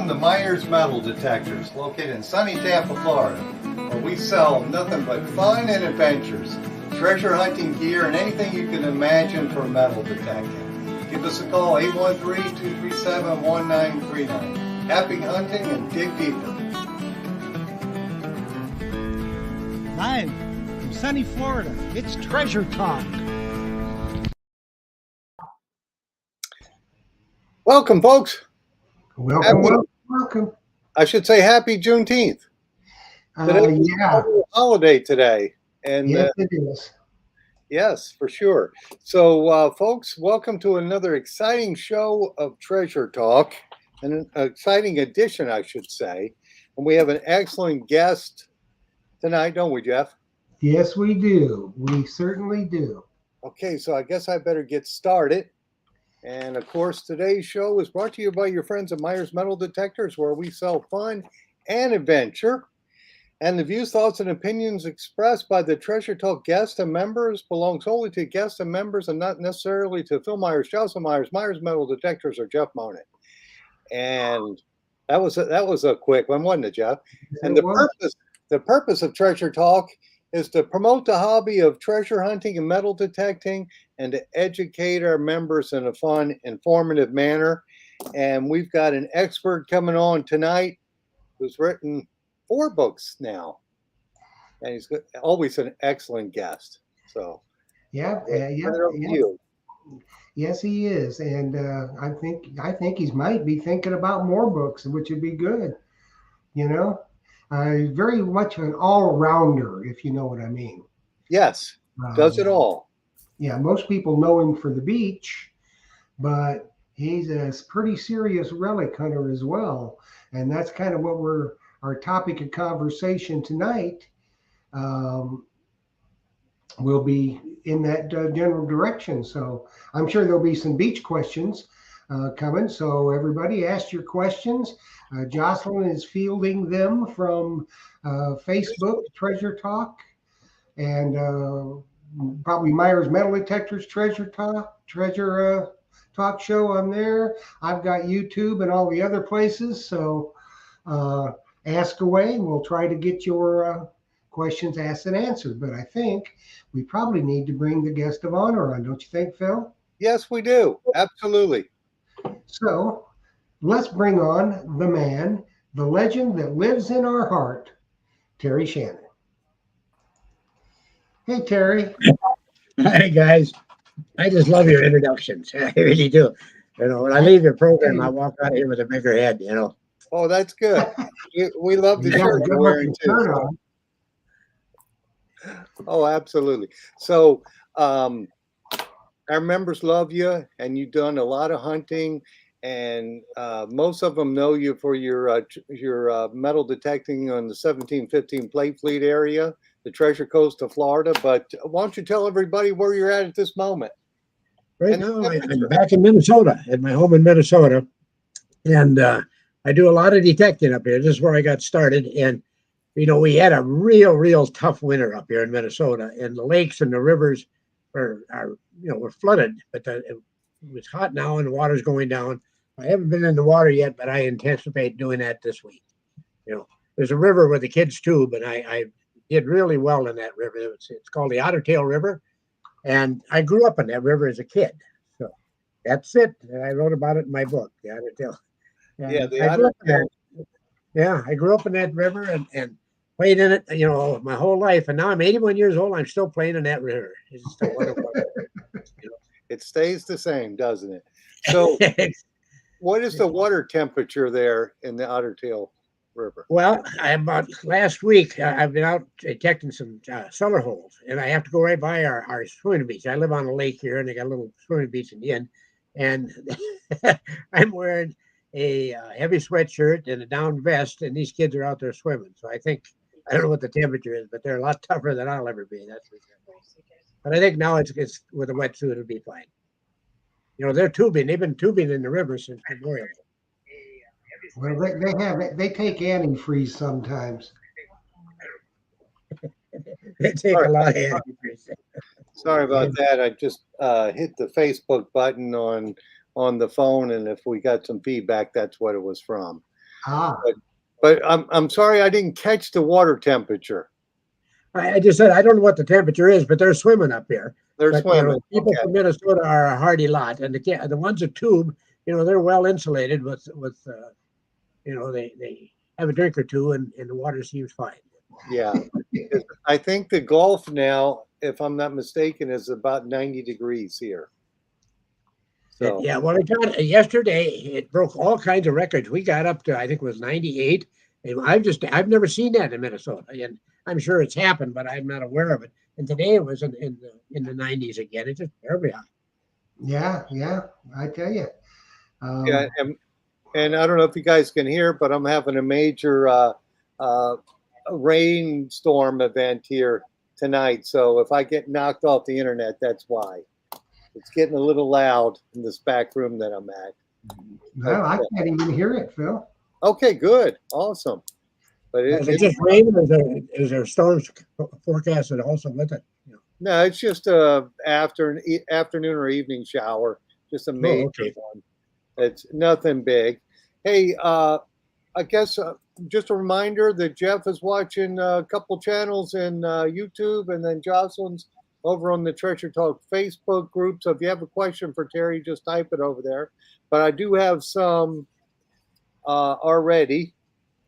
Welcome to Myers Metal Detectors, located in sunny Tampa, Florida, where we sell nothing but fun and adventures, treasure hunting gear, and anything you can imagine for metal detecting. Give us a call, 813-237-1939. Happy hunting and dig deeper. Live from sunny Florida, it's Treasure Talk. Welcome, folks. Welcome. I should say happy Juneteenth. Yeah. Holiday today. And yes, it is. Yes, for sure. So, folks, welcome to another exciting show of Treasure Talk, an exciting edition, I should say. And we have an excellent guest tonight, don't we, Jeff? Yes, we do. We certainly do. Okay, so I guess I better get started. And of course, today's show is brought to you by your friends at Myers Metal Detectors, where we sell fun and adventure. And the views, thoughts, and opinions expressed by the Treasure Talk guests and members belong solely to guests and members and not necessarily to Phil Myers, Jocelyn Myers, Myers Metal Detectors, or Jeff Monin. And that was a quick one, wasn't it, Jeff? And the purpose of Treasure Talk is to promote the hobby of treasure hunting and metal detecting and to educate our members in a fun, informative manner. And we've got an expert coming on tonight who's written 4 books now. And he's always an excellent guest. So, yeah. Yes, he is. And I think he might be thinking about more books, which would be good. You know, he's very much an all-rounder, if you know what I mean. Yes, does it all. Yeah, most people know him for the beach, but he's a pretty serious relic hunter as well. And that's kind of what our topic of conversation tonight will be in that general direction. So I'm sure there'll be some beach questions coming. So everybody ask your questions. Jocelyn is fielding them from Facebook, Treasure Talk, and probably Myers Metal Detectors Treasure Talk show on there. I've got YouTube and all the other places. So ask away, and we'll try to get your questions asked and answered. But I think we probably need to bring the guest of honor on, don't you think, Phil? Yes, we do. Absolutely. So let's bring on the man, the legend that lives in our heart, Terry Shannon. Hey, Terry. Hi, guys. I just love your introductions. I really do. You know, when I leave your program, I walk out here with a bigger head, you know. Oh, that's good. We love the shirt you're wearing too. Oh, absolutely. So our members love you, and you've done a lot of hunting, and most of them know you for your metal detecting on the 1715 Plate Fleet area, the Treasure Coast of Florida. But why don't you tell everybody where you're at this moment? Right now, I'm back in Minnesota, at my home in Minnesota, and I do a lot of detecting up here. This is where I got started, and you know, we had a real tough winter up here in Minnesota, and the lakes and the rivers were flooded. But it was hot now, and the water's going down. I haven't been in the water yet, but I anticipate doing that this week. You know, there's a river with the kids too, but I did really well in that river. It's called the Otter Tail River, and I grew up in that river as a kid. So that's it. I wrote about it in my book, the Otter Tail. Yeah, the Otter Tail. Yeah, I grew up in that river and played in it, you know, my whole life. And now I'm 81 years old. I'm still playing in that river. It's just a wonderful. You know. It stays the same, doesn't it? So, what is the water temperature there in the Otter Tail River? Well, last week, I've been out detecting some cellar holes, and I have to go right by our swimming beach. I live on a lake here, and they got a little swimming beach in the end. And I'm wearing a heavy sweatshirt and a down vest, and these kids are out there swimming. So I don't know what the temperature is, but they're a lot tougher than I'll ever be. That's for sure. But I think now it's with a wetsuit, it'll be fine. You know, they're tubing. They've been tubing in the river since Memorial. Well, they take antifreeze sometimes. They take a lot of antifreeze. Sorry about that. I just hit the Facebook button on the phone, and if we got some feedback, that's what it was from. Ah, But I'm sorry I didn't catch the water temperature. I just said I don't know what the temperature is, but they're swimming up here. They're But swimming. people Okay. from Minnesota are a hardy lot, and the ones at Tube, they're well insulated with they have a drink or two, and the water seems fine. Yeah. I think the Gulf now, if I'm not mistaken, is about 90 degrees here. So Yeah, well, it got yesterday. It broke all kinds of records. We got up to I think it was 98, and I've never seen that in Minnesota, and I'm sure it's happened, but I'm not aware of it. And today it was in the 90s again. It's just terribly hot. yeah, yeah. I tell you. yeah, and I don't know if you guys can hear, but I'm having a major uh, rainstorm event here tonight. So if I get knocked off the internet, that's why. It's getting a little loud in this back room that I'm at. Well, I can't even hear it, Phil. Okay, good, awesome. But Is it just rain, or is there storms forecasted also with it? no, it's just afternoon or evening shower, just a major okay. one. It's nothing big. Hey, I guess just a reminder that Jeff is watching a couple channels in YouTube, and then Jocelyn's over on the Treasure Talk Facebook group. So if you have a question for Terry, just type it over there. But I do have some already.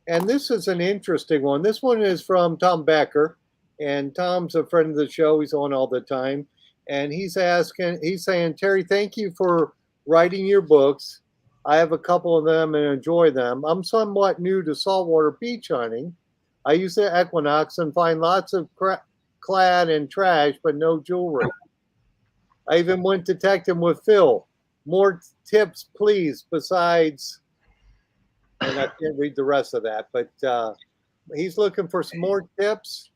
And this is an interesting one. This one is from Tom Becker. And Tom's a friend of the show. He's on all the time. And he's saying, Terry, thank you for writing your books. I have a couple of them and enjoy them. I'm somewhat new to saltwater beach hunting. I use the Equinox and find lots of clad and trash, but no jewelry. I even went detecting with Phil. More tips, please, besides, and I can't read the rest of that, but he's looking for some more tips.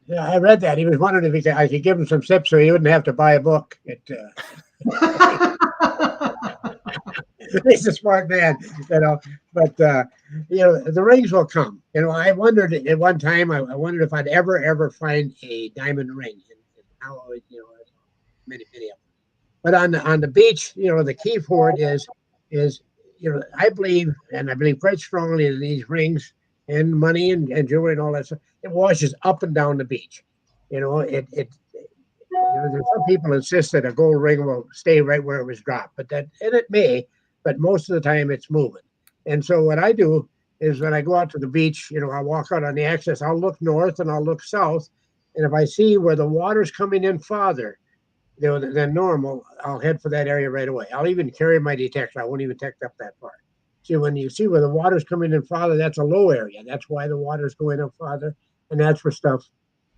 Yeah, I read that. He was wondering if I could give him some tips so he wouldn't have to buy a book. He's a smart man, But the rings will come. I wondered at one time. I wondered if I'd ever find a diamond ring, and how many of them. But on the beach, the key for it is I believe quite strongly in these rings and money and jewelry and all that stuff. It washes up and down the beach. There's some people insist that a gold ring will stay right where it was dropped, and it may, but most of the time it's moving. And so what I do is when I go out to the beach, I'll walk out on the access, I'll look north and I'll look south. And if I see where the water's coming in farther than normal, I'll head for that area right away. I'll even carry my detector. I won't even detect up that far. See, when you see where the water's coming in farther, that's a low area. That's why the water's going up farther, and that's where stuff,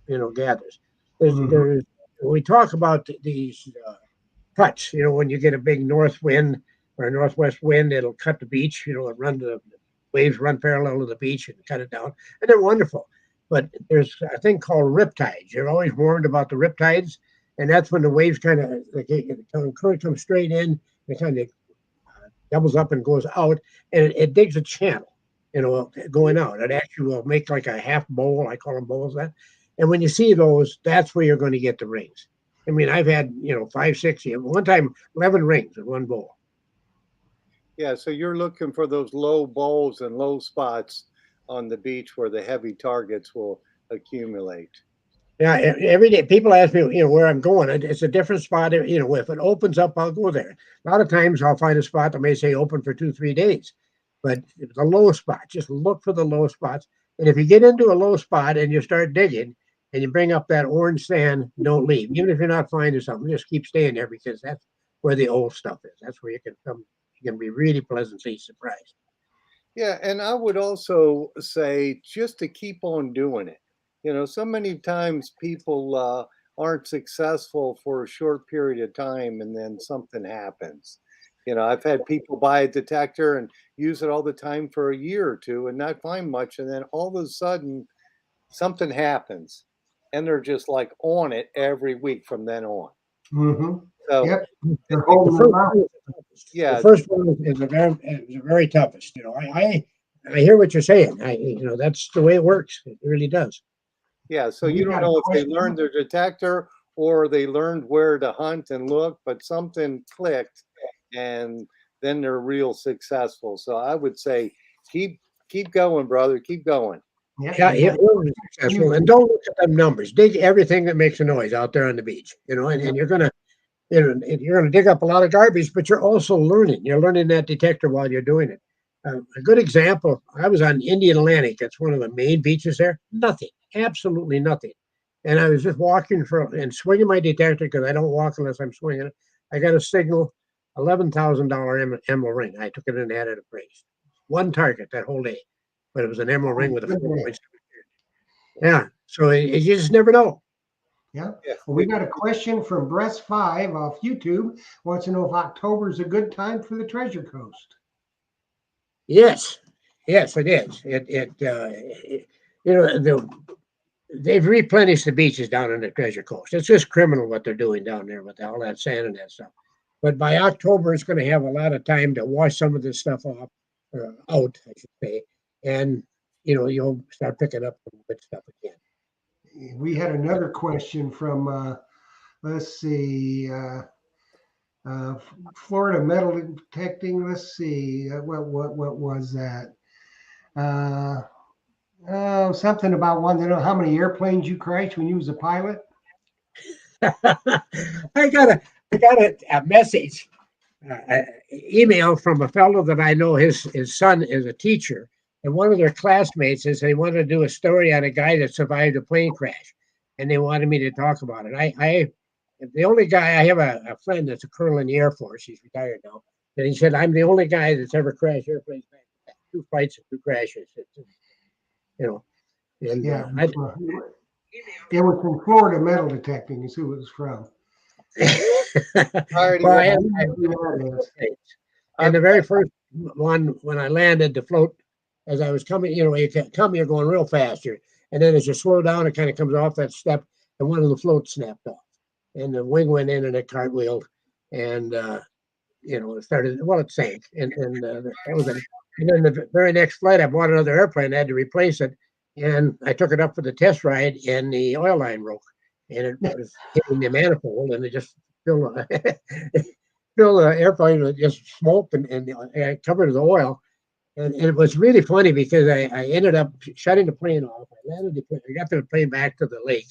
gathers. There's we talk about these cuts. When you get a big north wind or a northwest wind, it'll cut the beach. The waves run parallel to the beach and cut it down, and they're wonderful. But there's a thing called riptides. You're always warned about the riptides, and that's when the waves kind of the current comes straight in, and kind of doubles up and goes out, and it digs a channel, going out. It actually will make like a half bowl. I call them bowls. And when you see those, that's where you're going to get the rings. I mean, I've had 5, 6, one time 11 rings in one bowl. Yeah, so you're looking for those low bowls and low spots on the beach where the heavy targets will accumulate. Yeah, every day people ask me, where I'm going. It's a different spot. If it opens up, I'll go there. A lot of times I'll find a spot that may say open for 2, 3 days, but it's a low spot. Just look for the low spots. And if you get into a low spot and you start digging and you bring up that orange sand, don't leave. Even if you're not finding something, just keep staying there, because that's where the old stuff is. That's where you can be really pleasantly surprised. Yeah, and I would also say just to keep on doing it. So many times people aren't successful for a short period of time, and then something happens. I've had people buy a detector and use it all the time for a year or two and not find much, and then all of a sudden something happens, and they're just like on it every week from then on. Mm-hmm. So yep. They're holding them out. Yeah, the first one is the very toughest. I hear what you're saying. That's the way it works. It really does. Yeah, so you don't know if they learned their detector or they learned where to hunt and look, but something clicked, and then they're real successful. So I would say keep Keep going, brother. Keep going. Yeah, Yeah, you he'll be successful. And don't look at them numbers. Dig everything that makes a noise out there on the beach. And you're gonna dig up a lot of garbage, but you're also learning. You're learning that detector while you're doing it. A good example, I was on Indian Atlantic. That's one of the main beaches there. Nothing, absolutely nothing. And I was just walking and swinging my detector because I don't walk unless I'm swinging it. I got a signal, $11,000 emerald ring. I took it and had it appraised. One target that whole day, but it was an emerald ring with a 4.7. Yeah, so you just never know. Yeah. Yeah. Well, we got a question from Breast5 off YouTube. Wants to know if October is a good time for the Treasure Coast. Yes, yes, it is. They've replenished the beaches down on the Treasure Coast. It's just criminal what they're doing down there with all that sand and that stuff. But by October, it's going to have a lot of time to wash some of this stuff off, or out, I should say, and you'll start picking up some good stuff again. We had another question from, let's see, Florida Metal Detecting. Let's see, what was that? Something about wanting to know how many airplanes you crashed when you was a pilot. I got a message, email from a fellow that I know. His son is a teacher, and one of their classmates says they wanted to do a story on a guy that survived a plane crash, and they wanted me to talk about it. I the only guy I have a friend that's a colonel in the Air Force. He's retired now, and he said I'm the only guy that's ever crashed airplanes back to back, 2 flights and 2 crashes. You know, and Yeah, it was from Florida Metal Detecting is who it was from. Well, and the very first one, when I landed, the float, as I was coming, you come, you're going real fast here. And then as you slow down, it kind of comes off that step, and one of the floats snapped off. And the wing went in and it cartwheeled. And, it started, well, it sank. And that was it. And then the very next flight, I bought another airplane. I had to replace it. And I took it up for the test ride, and the oil line broke. And it was hitting the manifold, and it just filled the airplane with just smoke and covered with oil. And it was really funny because I ended up shutting the plane off. I landed the plane, I got the plane back to the lake,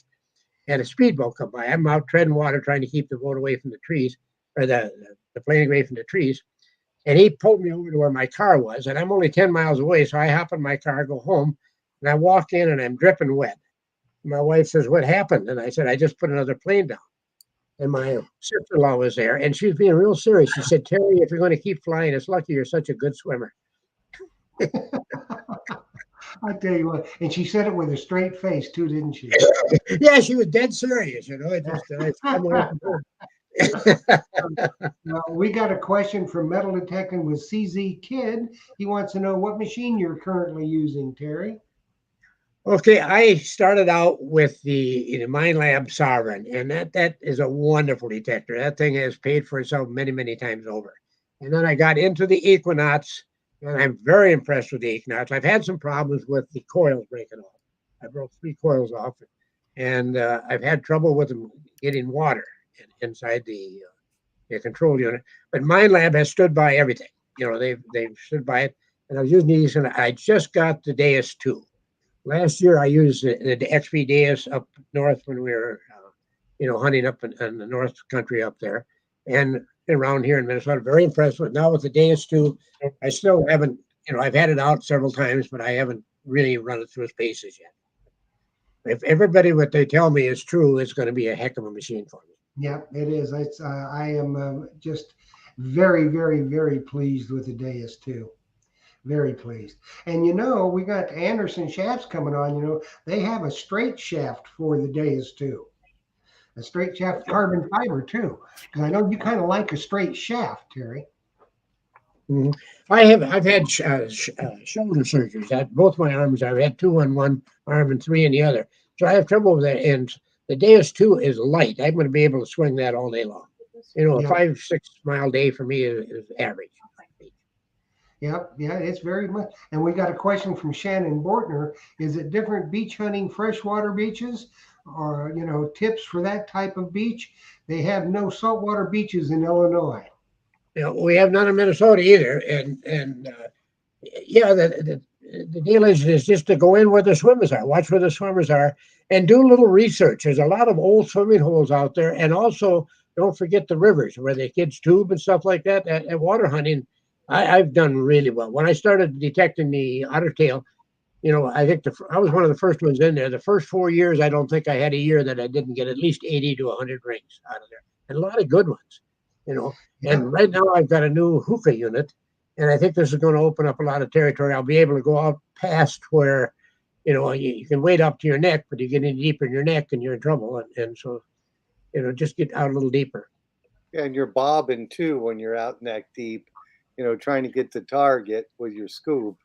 and a speedboat come by. I'm out treading water trying to keep the boat away from the trees, or the plane away from the trees. And he pulled me over to where my car was, and I'm only 10 miles away. So I hop in my car, go home, and I walk in, and I'm dripping wet. My wife says, "What happened?" And I said, "I just put another plane down." And my sister-in-law was there, and she was being real serious. She said, "Terry, if you're going to keep flying, it's lucky you're such a good swimmer." I tell you what, and she said it with a straight face too, didn't she? Yeah, she was dead serious. It We got a question from Metal Detecting with CZ Kid. He wants to know what machine you're currently using, Terry. Okay, I started out with the Mind Lab Sovereign, and that is a wonderful detector. That thing has paid for itself many, many times over. And then I got into the Equinox, and I'm very impressed with the Equinox. I've had some problems with the coils breaking off. I broke 3 coils off, and I've had trouble with them getting water inside the control unit. But Mind Lab has stood by everything. They've stood by it, and I was using these, and I just got the Deus 2. Last year, I used the XP Deus up north when we were, hunting up in the North Country up there, and around here in Minnesota. Very impressed with now with the Deus 2. I still haven't, I've had it out several times, but I haven't really run it through its paces yet. If everybody what they tell me is true, it's going to be a heck of a machine for me. Yeah, it is. I am just very, very, very pleased with the Deus 2. Very pleased. And we got Anderson shafts coming on. They have a straight shaft for the Deus too. A straight shaft carbon fiber too. Because I know you kind of like a straight shaft, Terry. Mm-hmm. I've had shoulder surgeries at both my arms. I've had 2 on one arm and 3 in the other. So I have trouble with that. And the Deus 2 is light. I'm going to be able to swing that all day long. A 5-6 mile day for me is average. Yep, yeah, it's very much. And we got a question from Shannon Bortner. Is it different beach hunting freshwater beaches or, tips for that type of beach? They have no saltwater beaches in Illinois. We have none in Minnesota either. And yeah, the deal is just to go in where the swimmers are, watch where the swimmers are, and do a little research. There's a lot of old swimming holes out there, and also don't forget the rivers where the kids tube and stuff like that. At water hunting, I've done really well. When I started detecting the otter tail, I think I was one of the first ones in there. The first 4 years, I don't think I had a year that I didn't get at least 80 to 100 rings out of there, and a lot of good ones. And right now I've got a new hookah unit, and I think this is going to open up a lot of territory. I'll be able to go out past where, you can wade up to your neck, but you get any deeper in your neck and you're in trouble. And so, just get out a little deeper. Yeah, and you're bobbing too when you're out neck deep, trying to get the target with your scoop,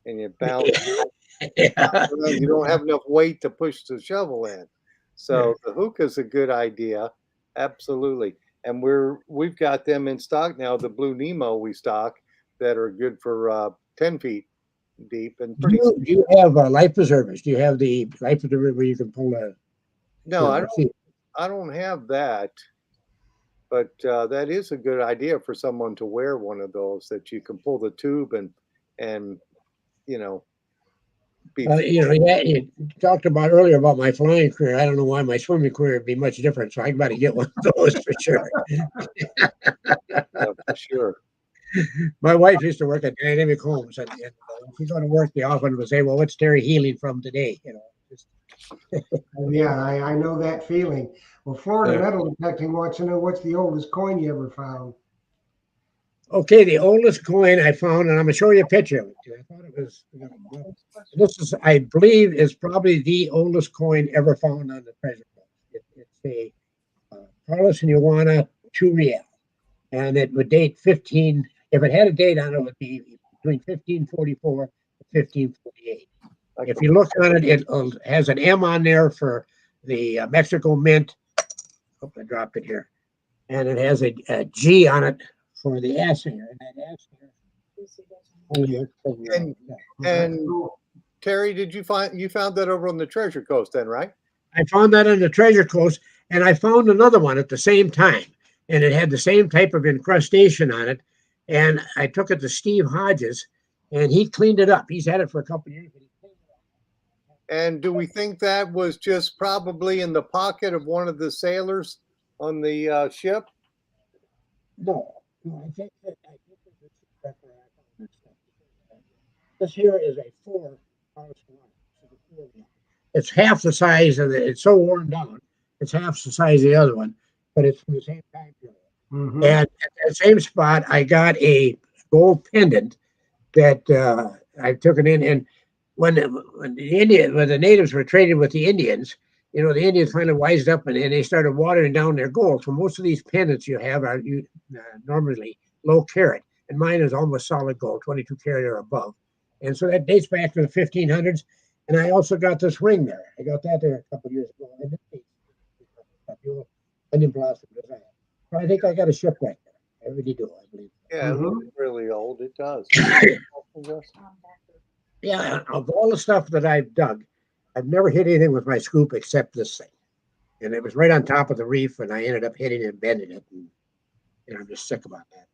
and you bounce. Yeah. You don't have enough weight to push the shovel in. So the hookah is a good idea. Absolutely. And we've got them in stock now, the Blue Nemo we stock that are good for 10 feet deep and pretty. Do you have life preservers? Do you have the life preserver where you can pull a? No, I don't have that. But that is a good idea for someone to wear one of those that you can pull the tube and be. You talked about earlier about my flying career. I don't know why my swimming career would be much different. So I got to get one of those for sure. For sure. My wife used to work at Dynamic Homes, and if she's going to work, they often would say, "Well, what's Terry healing from today?" Yeah, I know that feeling. Well, Florida Metal Detecting wants to know what's the oldest coin you ever found. Okay, the oldest coin I found, and I'm gonna show you a picture of it. I thought it was. This is, I believe, is probably the oldest coin ever found on the treasure coast. It's a Carlos and Ioana 2 real, and it would date 15. If it had a date on it, it would be between 1544 and 1548. If you look on it, it has an M on there for the Mexico Mint. Oh, I dropped it here, and it has a G on it for the assayer, and that assayer. And Terry, did you found that over on the Treasure Coast then, right? I found that on the Treasure Coast, and I found another one at the same time, and it had the same type of incrustation on it. And I took it to Steve Hodges, and he cleaned it up. He's had it for a couple of years. And do we think that was just probably in the pocket of one of the sailors on the ship? No, I think this here is a 4 Carlos. It's half the size of it's so worn down. It's half the size of the other one, but it's from the same time period. Mm-hmm. And at that same spot, I got a gold pendant that I took it in. And when the natives were trading with the Indians, the Indians finally wised up and they started watering down their gold. So most of these pendants you have are normally low carat, and mine is almost solid gold, 22 carat or above. And so that dates back to the 1500s. And I also got this ring there. I got that there a couple of years ago. Indian blossom design. So I think I got a shipwreck there. I really do, I believe. Yeah, it looks really old. It does. Yeah, of all the stuff that I've dug, I've never hit anything with my scoop except this thing. And it was right on top of the reef, and I ended up hitting it and bending it. And I'm just sick about that.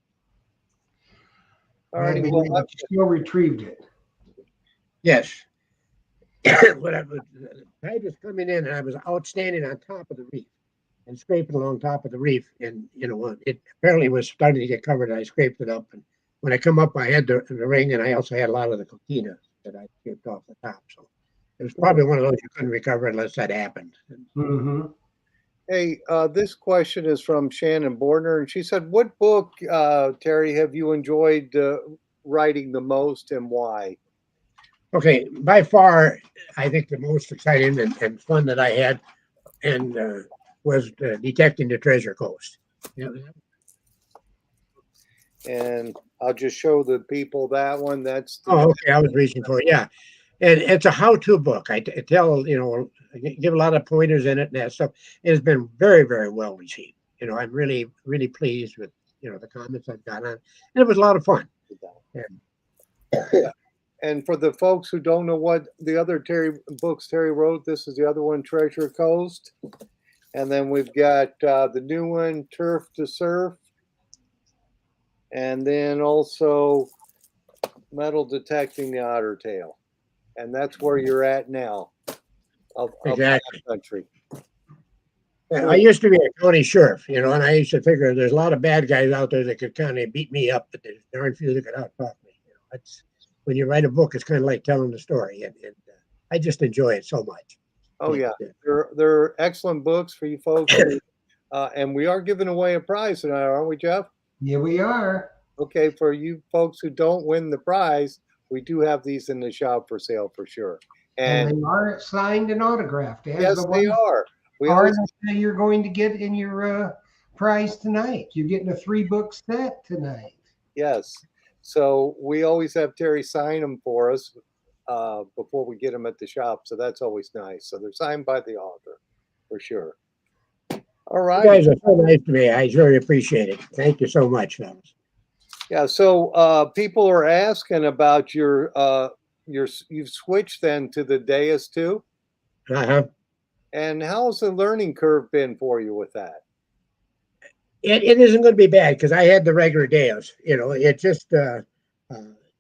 All right, you still retrieved it. Yes. The tide was coming in, and I was outstanding on top of the reef and scraping along top of the reef. And, it apparently was starting to get covered, and I scraped it up. And when I come up, I had the ring, and I also had a lot of the coquina that I scraped off the top. So it was probably one of those you couldn't recover unless that happened. Mm-hmm. Hey, this question is from Shannon Bordner, and she said, what book, Terry, have you enjoyed writing the most and why? Okay, by far, I think the most exciting and fun that I had was detecting the Treasure Coast. And I'll just show the people that one. That's okay. I was reaching for it. Yeah, and it's a how-to book. I tell I give a lot of pointers in it and that stuff. It has been very, very well received. I'm really, really pleased with the comments I've got on, and it was a lot of fun. And for the folks who don't know what the other books Terry wrote, this is the other one, Treasure Coast. And then we've got the new one, Turf to Surf. And then also Metal Detecting the Otter Tail. and that's where you're at now of Exactly. country. Yeah, I used to be a county sheriff, and I used to figure there's a lot of bad guys out there that could kind of beat me up, but there's darn few that could out-talk me. That's when you write a book, it's kind of like telling a story, and I just enjoy it so much. Oh yeah, they're excellent books for you folks, and we are giving away a prize tonight, aren't we, Jeff? Yeah, we are. Okay, for you folks who don't win the prize, we do have these in the shop for sale for sure. And And they are signed and autographed. As yes, the they ones are. We are always that you're going to get in your prize tonight. You're getting a 3-book set tonight. yes. So we always have Terry sign them for us before we get them at the shop. So that's always nice. So they're signed by the author for sure. All You right. guys are so nice to me. I really appreciate it. Thank you so much, fellas. Yeah. So people are asking about your you've switched then to the Deus too. Uh-huh. And how's the learning curve been for you with that? It isn't going to be bad because I had the regular Deus. It just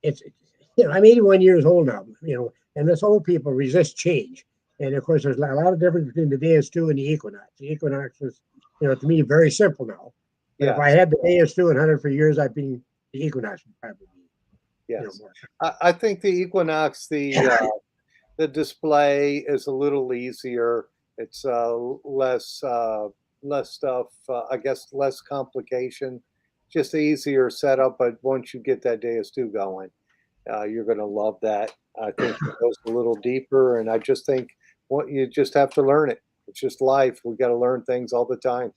it's I'm 81 years old now. And this old people resist change. And of course, there's a lot of difference between the Deus 2 and the Equinox. The Equinox is, to me, very simple now. But if I Yes. had the Deus 2 and had it for years, I'd be the Equinox would probably be. Yes. More. I think the Equinox, the display is a little easier. It's less stuff. I guess less complication. Just easier setup. But once you get that Deus 2 going, you're going to love that. I think it goes a little deeper, and I just think you just have to learn it. It's just life. We got to learn things all the time.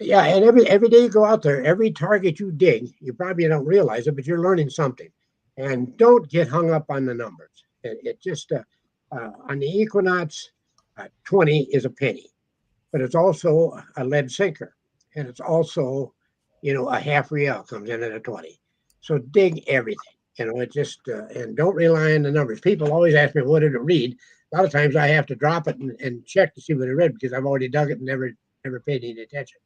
Yeah, and every day you go out there, every target you dig, you probably don't realize it, but you're learning something. And don't get hung up on the numbers. It just on the Equinox, 20 is a penny, but it's also a lead sinker, and it's also, a half real comes in at a 20. So dig everything. It just and don't rely on the numbers. People always ask me what did it read. A lot of times I have to drop it and check to see what it read because I've already dug it and never paid any attention.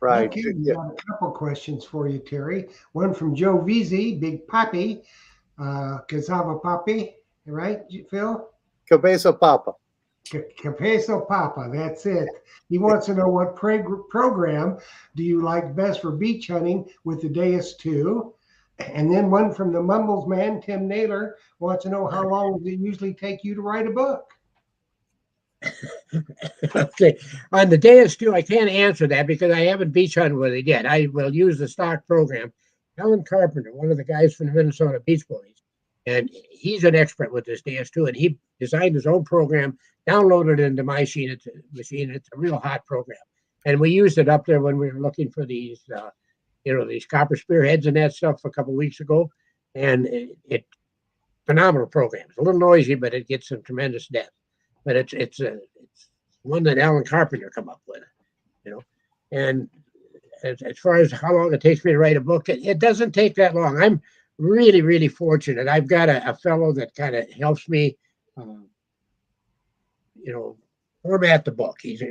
Right. Okay, we Yeah. got a couple questions for you, Terry. One from Joe Veazey, Big Papi, Cassava Papi, right, Phil? Cabeza Papa. Capeso Papa, that's it. He wants to know what program do you like best for beach hunting with the Deus 2? And then one from the Mumbles man, Tim Naylor, wants to know how long does it usually take you to write a book? Okay, on the Deus 2, I can't answer that because I haven't beach hunted with it yet. I will use the stock program. Alan Carpenter, one of the guys from the Minnesota Beach Boys, and he's an expert with this Deus 2, and he designed his own program, downloaded it into my machine. It's a real hot program, and we used it up there when we were looking for these, these copper spearheads and that stuff a couple of weeks ago, and it phenomenal program. It's a little noisy, but it gets some tremendous depth. But it's one that Alan Carpenter come up with, And as far as how long it takes me to write a book, it doesn't take that long. I'm really, really fortunate. I've got a fellow that kind of helps me, format the book. He's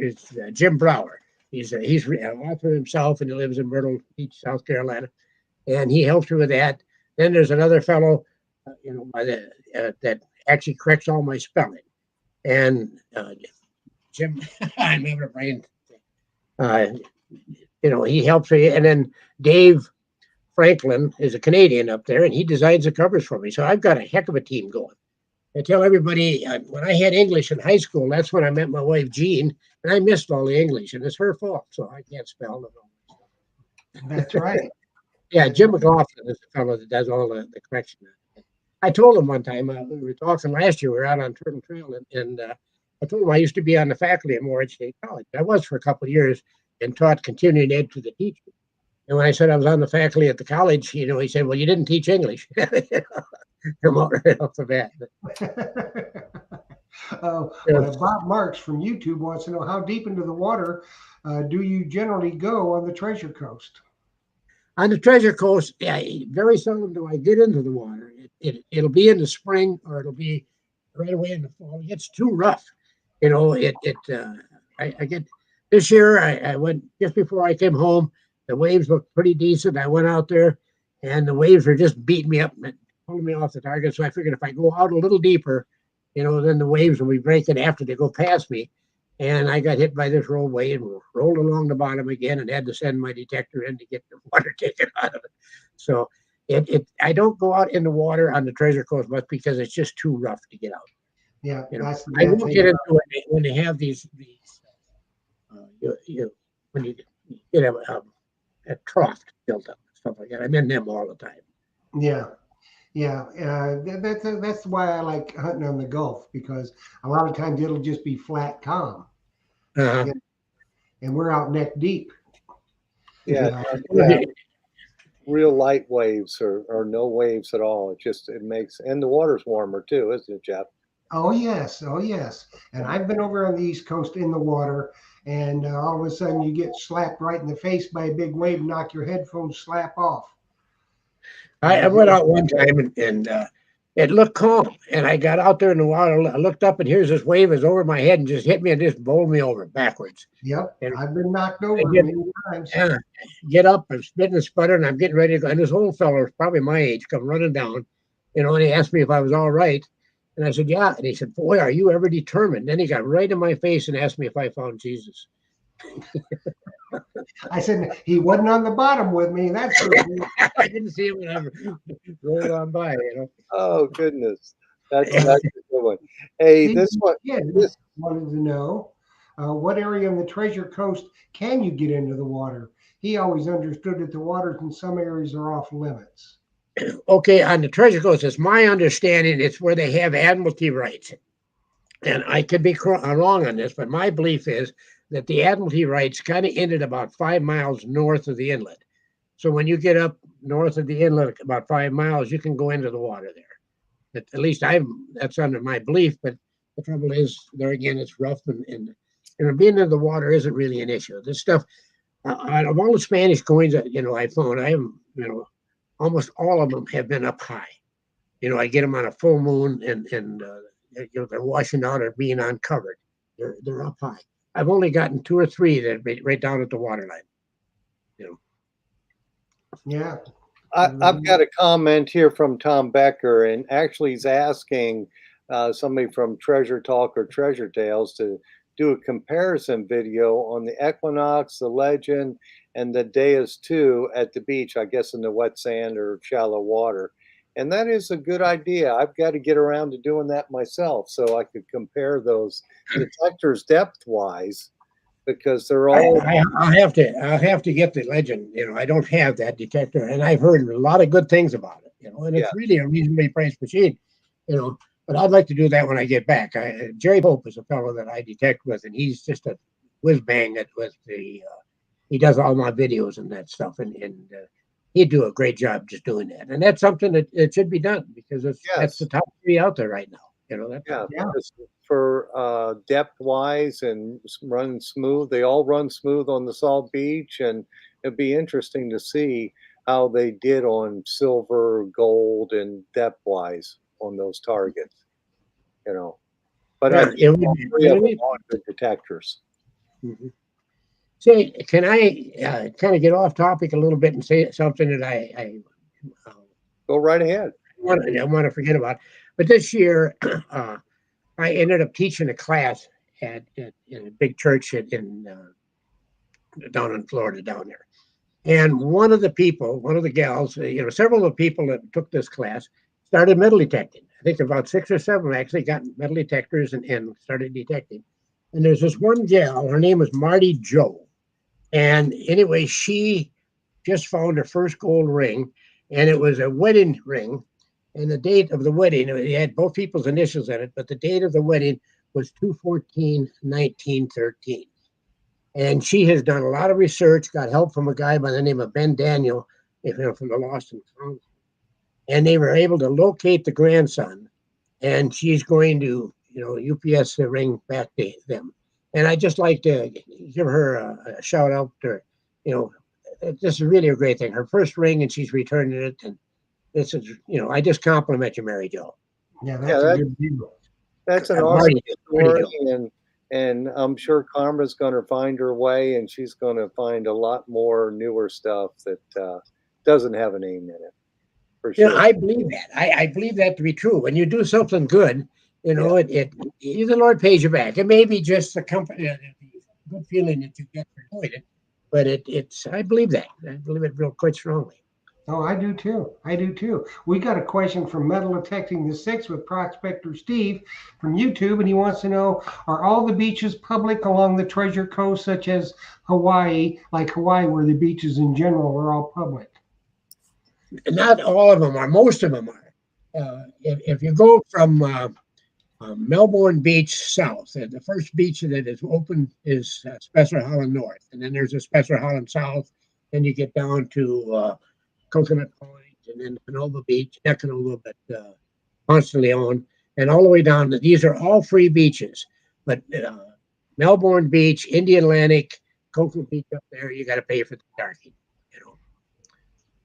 Jim Brower. He's an author himself, and he lives in Myrtle Beach, South Carolina, and he helps me with that. Then there's another fellow, that actually corrects all my spelling. And Jim, I'm having a brain. He helps me. And then Dave Franklin is a Canadian up there, and he designs the covers for me. So I've got a heck of a team going. I tell everybody when I had English in high school, that's when I met my wife, Jean, and I missed all the English, and it's her fault. So I can't spell it. That's right. Yeah, Jim McLaughlin is the fellow that does all the correction. I told him one time, we were talking last year, we were out on Turtle Trail, and I told him I used to be on the faculty at Morehead State College. I was for a couple of years and taught continuing ed to the teachers. And when I said I was on the faculty at the college, he said, well, you didn't teach English. Come on right off the bat. Bob Marks from YouTube wants to know how deep into the water do you generally go on the Treasure Coast? On the Treasure Coast, very seldom do I get into the water. It'll be in the spring or it'll be right away in the fall. It gets too rough. I get this year. I went just before I came home. The waves looked pretty decent. I went out there, and the waves were just beating me up. pulling me off the target. So I figured if I go out a little deeper, then the waves will be breaking after they go past me. And I got hit by this rollway and rolled along the bottom again and had to send my detector in to get the water taken out of it. So I don't go out in the water on the Treasure Coast much because it's just too rough to get out. Yeah, that's the I bad won't thing. get into it when they have these when you get a trough built up and stuff like that. I'm in them all the time. Yeah. Yeah, that's why I like hunting on the Gulf, because a lot of times it'll just be flat calm, Uh-huh. and we're out neck deep. Yeah, Yeah. real light waves or no waves at all. It makes, and the water's warmer too, isn't it, Jeff? Oh yes, oh yes. And I've been over on the East Coast in the water, and all of a sudden you get slapped right in the face by a big wave, knock your headphones slap off. I went out one time and it looked calm. And I got out there in the water. I looked up and here's this wave is over my head and just hit me and just bowled me over backwards. Yep, And I've been knocked over get, many times. get up, I'm spitting and sputtering. I'm getting ready to go. And this old fellow, probably my age, come running down, and he asked me if I was all right. And I said, yeah. And he said, boy, are you ever determined? Then he got right in my face and asked me if I found Jesus. I said he wasn't on the bottom with me. That's for sure. I didn't see him when I rolled on by, Oh goodness, that's a good one. Hey, this one, this wanted to know what area on the Treasure Coast can you get into the water? He always understood that the waters in some areas are off limits. Okay, on the Treasure Coast, it's my understanding it's where they have admiralty rights. And I could be wrong on this, but my belief is that the admiralty rights kind of ended about 5 miles north of the inlet. So when you get up north of the inlet about 5 miles, you can go into the water there. At least that's under my belief, but the trouble is there again, it's rough and being in the water isn't really an issue. This stuff, out of all the Spanish coins that, I found, I am, almost all of them have been up high. I get them on a full moon and they're washing out or being uncovered. They're up high. I've only gotten 2 or 3 that are right down at the waterline. Yeah. I've got a comment here from Tom Becker, and actually he's asking somebody from Treasure Talk or Treasure Tales to do a comparison video on the Equinox, the Legend, and the Deus 2 at the beach, I guess in the wet sand or shallow water. And that is a good idea. I've got to get around to doing that myself so I could compare those detectors depth-wise, because they're all. I'll have to get the Legend. I don't have that detector, and I've heard a lot of good things about it. And it's really a reasonably priced machine. But I'd like to do that when I get back. Jerry Pope is a fellow that I detect with, and he's just a whiz bang with the. He does all my videos and that stuff, and he'd do a great job just doing that. And that's something that it should be done because that's the top 3 out there right now. For depth wise and running smooth, they all run smooth on the Salt Beach, and it'd be interesting to see how they did on silver, gold, and depth wise on those targets. But I think all 3 of them are good detectors. Mm-hmm. Say, can I kind of get off topic a little bit and say something that I go right ahead. I want to forget about. But this year, I ended up teaching a class in a big church down in Florida down there. And one of the gals, several of the people that took this class started metal detecting. I think about 6 or 7 actually got metal detectors and started detecting. And there's this one gal, her name was Marty Joe. And anyway, she just found her first gold ring, and it was a wedding ring. And the date of the wedding, it had both people's initials in it, but the date of the wedding was 2/14/1913. And she has done a lot of research, got help from a guy by the name of Ben Daniel, from the Lost and Found. And they were able to locate the grandson, and she's going to, UPS the ring back to them. And I just like to give her a shout out to, this is really a great thing. Her first ring, and she's returning it. And this is, I just compliment you, Mary Jo. Yeah, that's a good deal. That's an awesome story, and I'm sure Karma's going to find her way, and she's going to find a lot more newer stuff that doesn't have a name in it. for You know, sure. I believe that. I believe that to be true. When you do something good, you know, the Lord pays you back. It may be just the company, the good feeling that you get for doing it, but it's. I believe that. I believe it real quite strongly. Oh, I do too. I do too. We got a question from Metal Detecting the Six with Prospector Steve from YouTube, and he wants to know: are all the beaches public along the Treasure Coast, such as Hawaii, like Hawaii, where the beaches in general are all public? Not all of them are. Most of them are. If you go from Melbourne Beach south, the first beach that is open is Spencer Holland North, and then there's a Spencer Holland South. Then you get down to Coconut Point, and then Canova Beach, not Canova, but Ponce de Leon, and all the way down. These are all free beaches, but Melbourne Beach, Indian Atlantic, Coconut Beach up there, you got to pay for the parking, you know.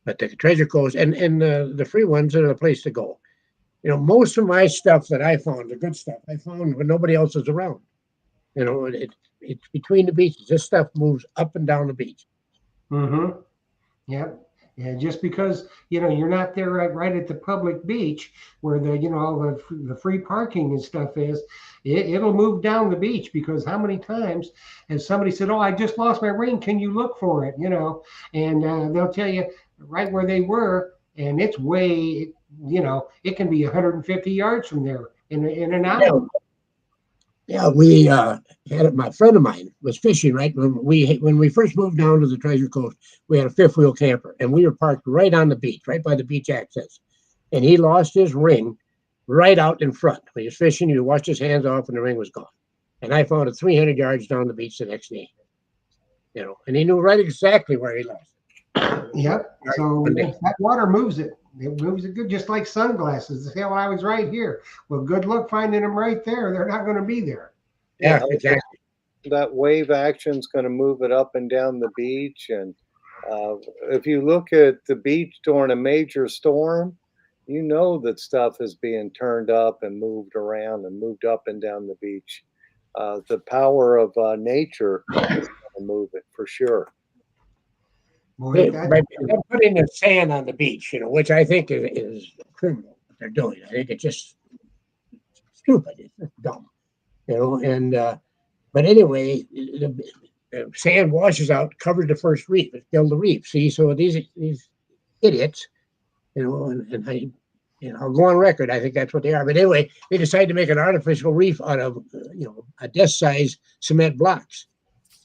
But the Treasure Coast and the free ones are the place to go. You know, most of my stuff that I found, the good stuff, I found when nobody else is around. You know, it's between the beaches. This stuff moves up and down the beach. Mm-hmm. Yep. Yeah, just because you're not there right at the public beach where all the free parking and stuff is, it'll move down the beach, because how many times has somebody said, "Oh, I just lost my ring. Can you look for it?" And they'll tell you right where they were, and it's way, it can be 150 yards from there in an Yeah, hour. yeah. We had it. My friend of mine was fishing right when we first moved down to the Treasure Coast. We had a fifth wheel camper, and we were parked right on the beach, right by the beach access. And he lost his ring right out in front. When he was fishing, he washed his hands off, and the ring was gone. And I found it 300 yards down the beach the next day. You know, and he knew right exactly where he lost it. Yep. So that water moves it. It moves it good, just like sunglasses. They say, "Well, I was right here." Well, good luck finding them right there. They're not going to be there. Yeah, Yeah, exactly. that wave action's going to move it up and down the beach. And if you look at the beach during a major storm, you know that stuff is being turned up and moved around and moved up and down the beach. The power of nature is going to move it for sure. Boy, that They're putting the sand on the beach, you know, which I think is criminal what they're doing. I think it's just stupid. It's just dumb, you know. And but anyway, the sand washes out, covers the first reef, it killed the reef. See, so these idiots, you know, and I, you know, I'll go on record. I think that's what they are. But anyway, they decided to make an artificial reef out of a desk-size cement blocks,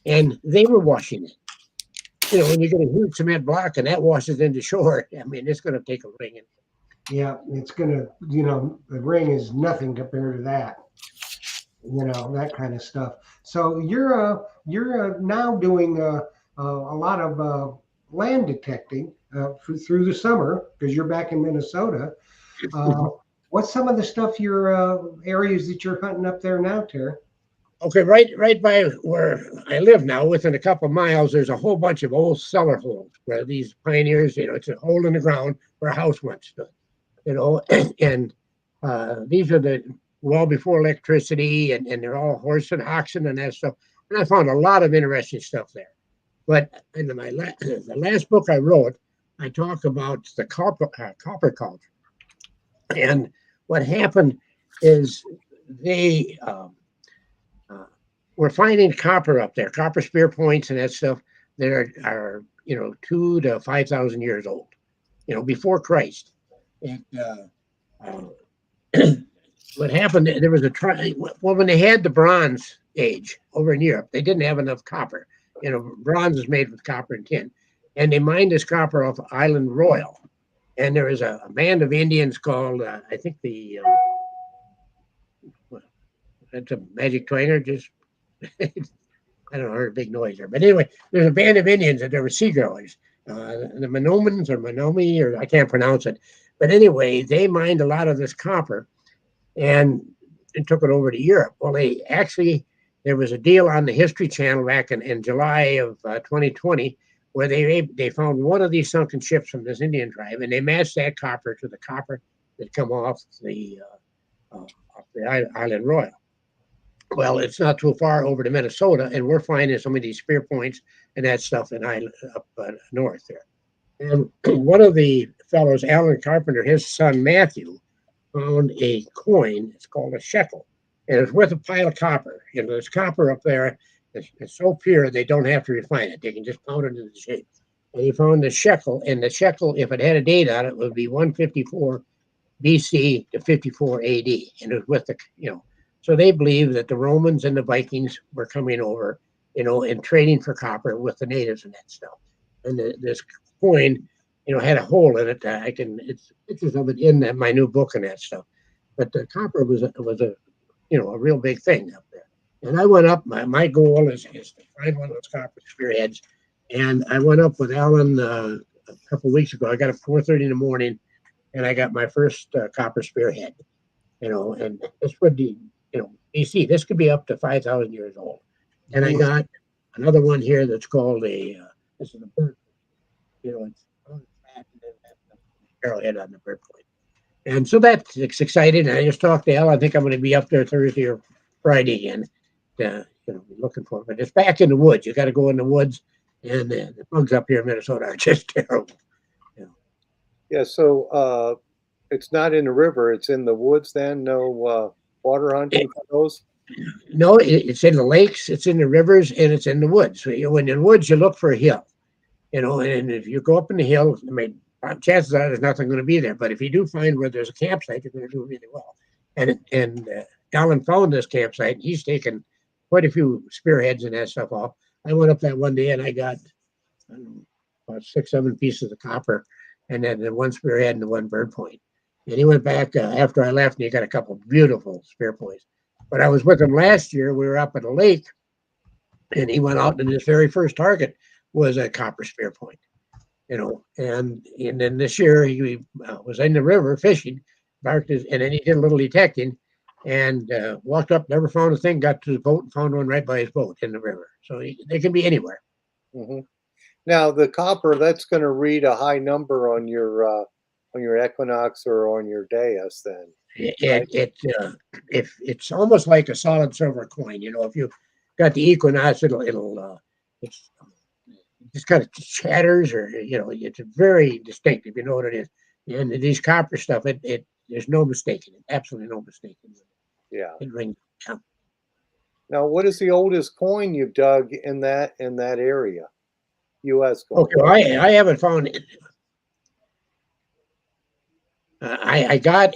and they were washing it. You know, when you get a huge cement block and that washes into shore, I mean, it's going to take a ring. yeah, it's gonna, the ring is nothing compared to that. That kind of stuff. So you're now doing a lot of land detecting through the summer, because you're back in Minnesota. What's some of the stuff your areas that you're hunting up there now, Terry? Okay, right by where I live now, within a couple of miles, there's a whole bunch of old cellar holes where these pioneers, you know, it's a hole in the ground where a house once stood, you know, and these are the well before electricity, and they're all horse and oxen and that stuff. And I found a lot of interesting stuff there. But in the last book I wrote, I talk about the copper culture. And what happened is they were finding copper up there, copper spear points and that stuff that are 2 to 5,000 years old, you know, before Christ. And what happened, there was when they had the Bronze Age over in Europe, they didn't have enough copper. You know, bronze is made with copper and tin. And they mined this copper off Island Royal. And there was a band of Indians called, I think that's a magic twanger, just, I don't know, heard a big noise there. But anyway, there's a band of Indians that there were seagoers, the Menomans or Menomi, or I can't pronounce it. But anyway, they mined a lot of this copper and took it over to Europe. Well, there was a deal on the History Channel back in July of 2020 where they found one of these sunken ships from this Indian tribe, and they matched that copper to the copper that come off the Island Royal. Well, it's not too far over to Minnesota, and we're finding some of these spear points and that stuff up north there. And one of the fellows, Alan Carpenter, his son Matthew, found a coin. It's called a shekel, and it's worth a pile of copper. You know, there's copper up there. It's so pure they don't have to refine it; they can just pound it into shape. And he found the shekel, and the shekel, if it had a date on it, would be 154 BC to 54 AD, and it was with the So they believe that the Romans and the Vikings were coming over, and trading for copper with the natives and that stuff. And this coin, had a hole in it. It's pictures of it in my new book and that stuff. But the copper was a real big thing up there. And I went up. My goal is to find one of those copper spearheads. And I went up with Alan a couple of weeks ago. I got up 4:30 in the morning, and I got my first copper spearhead. And this would be, BC. This could be up to 5,000 years old. And I got another one here that's called this is a bird. It's on the back and then the arrowhead on the bird point. And so that's exciting. I just talked to Al. I think I'm going to be up there Thursday or Friday again. Looking for it. But it's back in the woods. You got to go in the woods, and the bugs up here in Minnesota are just terrible. Yeah, so it's not in the river, it's in the woods then? No water hunting for those? No, it's in the lakes, it's in the rivers, and it's in the woods. So when you're in the woods, you look for a hill, and if you go up in the hill, chances are there's nothing going to be there. But if you do find where there's a campsite, you're going to do really well. And Alan found this campsite, and he's taken quite a few spearheads and that stuff off. I went up that one day, and I got about 6, 7 pieces of copper, and then the one spearhead and the one bird point. And he went back after I left, and he got a couple of beautiful spear points. But I was with him last year. We were up at a lake, and he went out, and his very first target was a copper spear point. And then this year he was in the river fishing, and then he did a little detecting, and walked up, never found a thing, got to the boat and found one right by his boat in the river. So they can be anywhere. Mm-hmm. Now the copper, that's going to read a high number on your equinox or on your dais then. If it's almost like a solid silver coin. If you got the equinox, it's just kind of chatters, or it's very distinctive. You know what it is. And these copper stuff, there's no mistaking it. Absolutely no mistaking it. Yeah. It rings. Yeah. Now, what is the oldest coin you've dug in that area? U.S. coin. Okay, well, I haven't found it. I got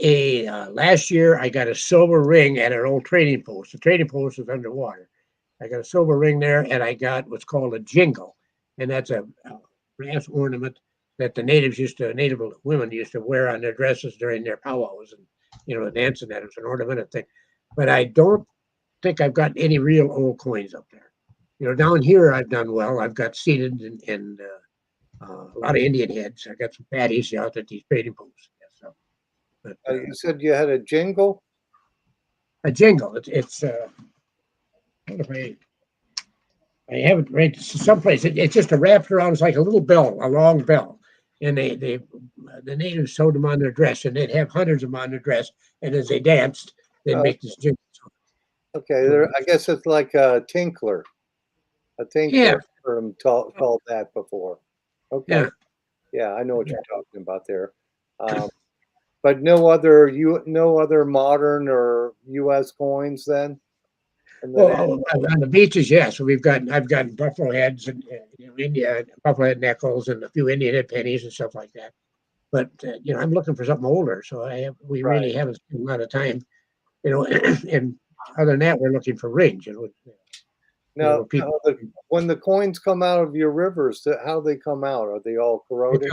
last year. I got a silver ring at an old trading post. The trading post is underwater. I got a silver ring there, and I got what's called a jingle, and that's a brass ornament that the native women used to wear on their dresses during their powwows and dancing at it. It's an ornamented thing. But I don't think I've got any real old coins up there. Down here I've done well. I've got seated and a lot of Indian heads. I got some patties out at these trading posts. So, but you said you had a jingle? A jingle. It's I have it right someplace. It's just a wrapped around. It's like a little bell, a long bell, and the natives sewed them on their dress, and they'd have hundreds of them on their dress, and as they danced, they'd make this jingle. Okay, I guess it's like a tinkler. A tinkler. Yeah. Called that before. Okay. Yeah, I know what you're talking about there. But no other modern or U.S. coins then? Well, on the beaches, yes. So I've got buffalo heads and India buffalo head nickels and a few Indian head pennies and stuff like that. But I'm looking for something older, so we really haven't spent a lot of time. And other than that, we're looking for rings. Now, when the coins come out of your rivers, how they come out? Are they all corroded?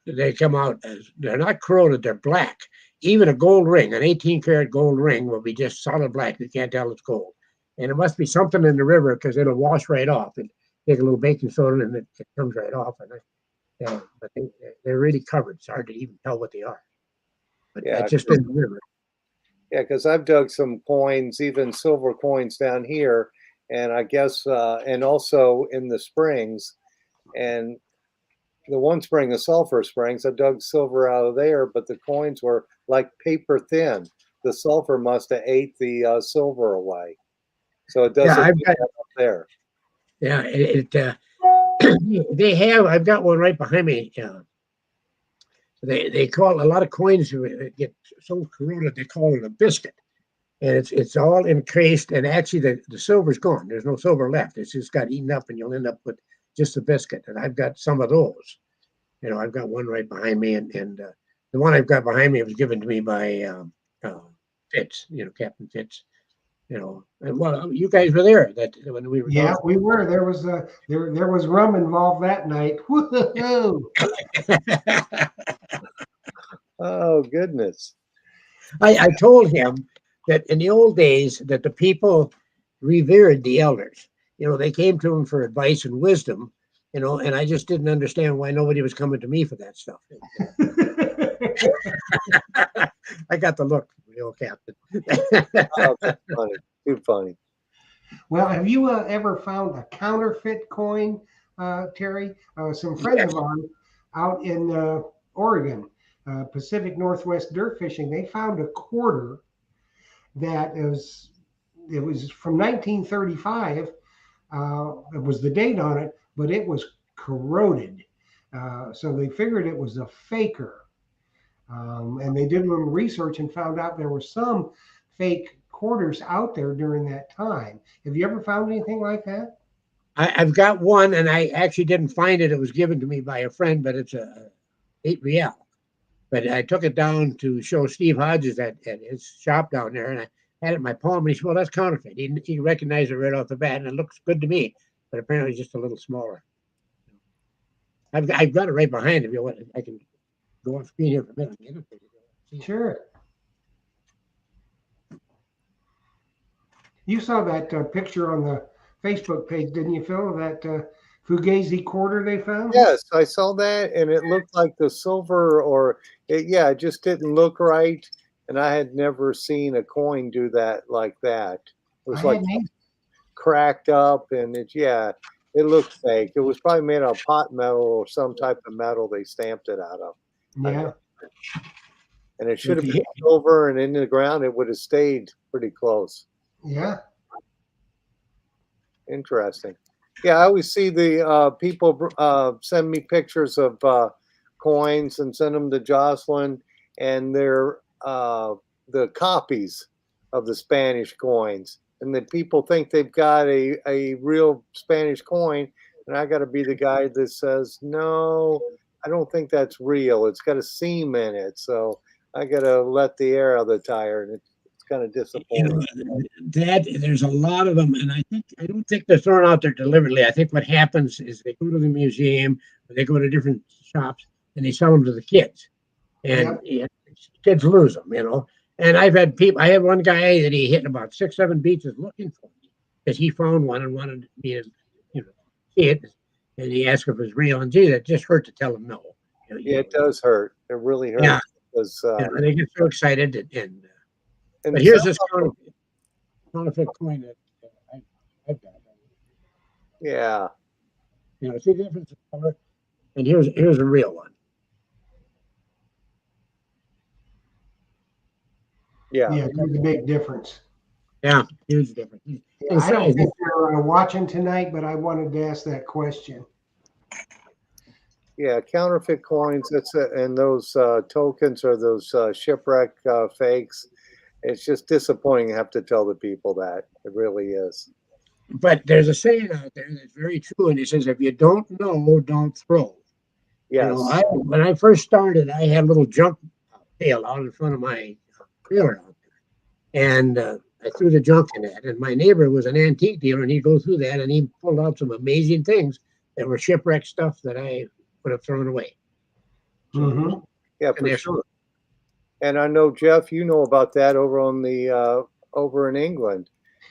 They come out as they're not corroded; they're black. Even a gold ring, an 18-karat gold ring, will be just solid black. You can't tell it's gold. And it must be something in the river because it'll wash right off. And take a little baking soda and it comes right off. But they're really covered. It's hard to even tell what they are. But it's just in the river. Yeah, because I've dug some coins, even silver coins down here, and I guess, and also in the springs, and the one spring, the Sulphur Springs, I dug silver out of there, but the coins were like paper thin. The sulfur must have ate the silver away. So it doesn't get up there. Yeah, They have. I've got one right behind me. They call a lot of coins get so corroded. They call it a biscuit, and it's all encased. And actually, the silver's gone. There's no silver left. It's just got eaten up, and you'll end up with just a biscuit. And I've got some of those. I've got one right behind me, and the one I've got behind me was given to me by Fitz. Captain Fitz. And well, you guys were there that when we were. Yeah, we were. There was there was rum involved that night. Woo-hoo-hoo. Oh, goodness. I told him that in the old days that the people revered the elders. They came to him for advice and wisdom. And I just didn't understand why nobody was coming to me for that stuff. I got the look, the old captain. Oh, that's funny. Too funny. Well, have you ever found a counterfeit coin, Terry? Some friends of ours out in Oregon, Pacific Northwest dirt fishing, they found a quarter that it was from 1935. It was the date on it, but it was corroded. So they figured it was a faker. And they did a little research and found out there were some fake quarters out there during that time. Have you ever found anything like that? I've got one, and I actually didn't find it. It was given to me by a friend, but it's a 8 real. But I took it down to show Steve Hodges at his shop down there, and I had it in my palm, and he said, "Well, that's counterfeit." He recognized it right off the bat, and it looks good to me, but apparently just a little smaller. I've got it right behind him. I can go off screen here for a minute. Sure. You saw that picture on the Facebook page, didn't you, Phil? That Fugazi quarter they found? Yes, I saw that, and it looked like the silver, it just didn't look right. And I had never seen a coin do that like that. It was like cracked up, and it looked fake. It was probably made out of pot metal or some type of metal they stamped it out of. Yeah. And it should have been silver, and in the ground it would have stayed pretty close. Yeah. Interesting. Yeah, I always see the people send me pictures of coins and send them to Jocelyn, and they're the copies of the Spanish coins. And then people think they've got a real Spanish coin, and I got to be the guy that says, no, I don't think that's real. It's got a seam in it, so I got to let the air out of the tire, and it's kind of disappointing. There's a lot of them, and I don't think they're thrown out there deliberately. I think what happens is they go to the museum, or they go to different shops, and they sell them to the kids, and kids lose them, And I've had people. I had one guy that he hit about 6, 7 beaches looking for me because he found one and wanted me to, see it, and he asked if it was real. And gee, that just hurt to tell him no. It does hurt. It really hurts. Yeah. Because, and they get so excited, but here's this counterfeit coin that I've got. Yeah. See the difference in color? And here's a real one. Yeah. Yeah, there's a big difference. Yeah, huge difference. Yeah, I don't think they're watching tonight, but I wanted to ask that question. Yeah, counterfeit coins. And those tokens or those shipwreck fakes. It's just disappointing. I have to tell the people that it really is. But there's a saying out there that's very true, and it says, "If you don't know, don't throw." Yes. When I first started, I had a little junk pail out in front of my trailer out there, and I threw the junk in that. And my neighbor was an antique dealer, and he'd go through that, and he pulled out some amazing things that were shipwreck stuff that I would have thrown away. Mm-hmm. Yeah, for sure. And I know, Jeff, you know about that over on the over in England.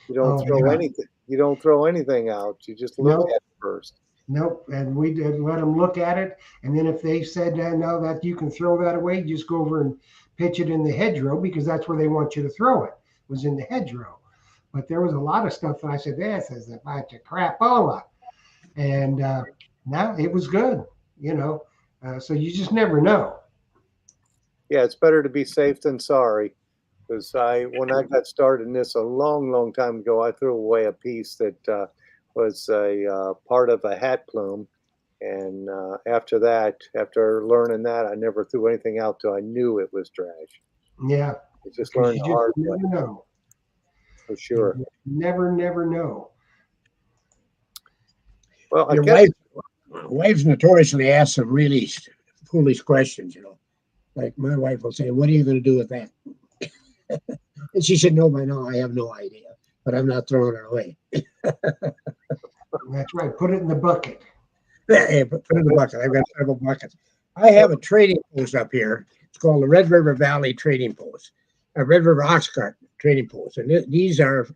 You don't throw anything. You don't throw anything out. You just look at it first. Nope. And we did let them look at it, and then if they said no, that you can throw that away, you just go over and pitch it in the hedgerow because that's where they want you to throw it. Was in the hedgerow. But there was a lot of stuff that I said, this is a bunch of crapola. And now it was good, so you just never know. Yeah, it's better to be safe than sorry. Because when I got started in this a long, long time ago, I threw away a piece that was a part of a hat plume, And after that, after learning that, I never threw anything out till I knew it was trash. Yeah, I just because learned you the just hard way never know. for sure. You never know. Well, I Your guess wife's notoriously asks some really foolish questions, you know. Like my wife will say, "What are you going to do with that?" And she should know by now. I have no idea, but I'm not throwing it away. That's right. Put it in the bucket. Hey, put it in the bucket. I've got several buckets. I have a trading post up here. It's called the Red River Valley Trading Post, a Red River Ox Cart Trading Post, and these are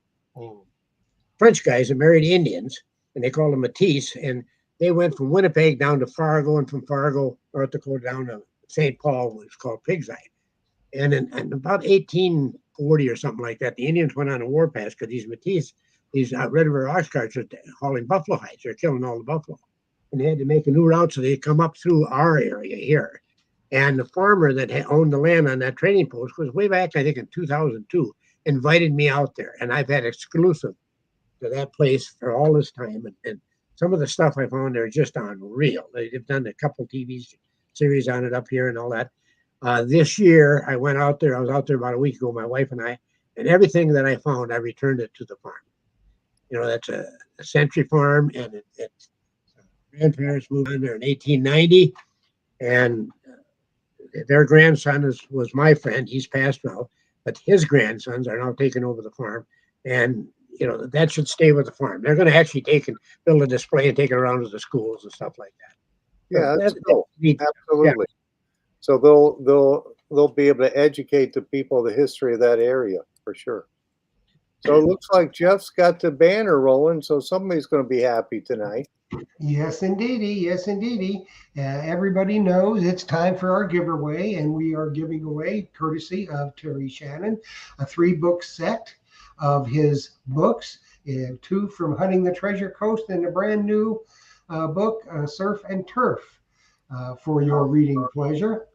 French guys that married Indians, and they call them Matisse, and they went from Winnipeg down to Fargo, and from Fargo, North Dakota, down to St. Paul, which is called Pig's Eye. And in about 1840 or something like that, the Indians went on a warpath because these Matisse, these Red River Ox carts are hauling buffalo hides. They're killing all the buffalo. And they had to make a new route so they come up through our area here. And the farmer that owned the land on that trading post was way back, I think, in 2002, invited me out there. And I've had exclusive to that place for all this time. And some of the stuff I found there is just unreal. They've done a couple TV series on it up here and all that. This year, I went out there. I was out there about a week ago, my wife and I, and everything that I found, I returned it to the farm. You know, that's a century farm, and it's grandparents moved in there in 1890, and their grandson was my friend. He's passed now, but his grandsons are now taking over the farm, and you know that should stay with the farm. They're going to actually take and build a display and take it around to the schools and stuff like that. yeah, So that's that's cool. neat. Absolutely. So they'll be able to educate the people the history of that area for sure. So it looks like Jeff's got the banner rolling, so somebody's going to be happy tonight. Yes, indeedy. Yes, indeedy. Everybody knows it's time for our giveaway, and we are giving away, courtesy of Terry Shannon, a 3-book set of his books, 2 from Hunting the Treasure Coast, and a brand new book, Surf and Turf, for your reading pleasure.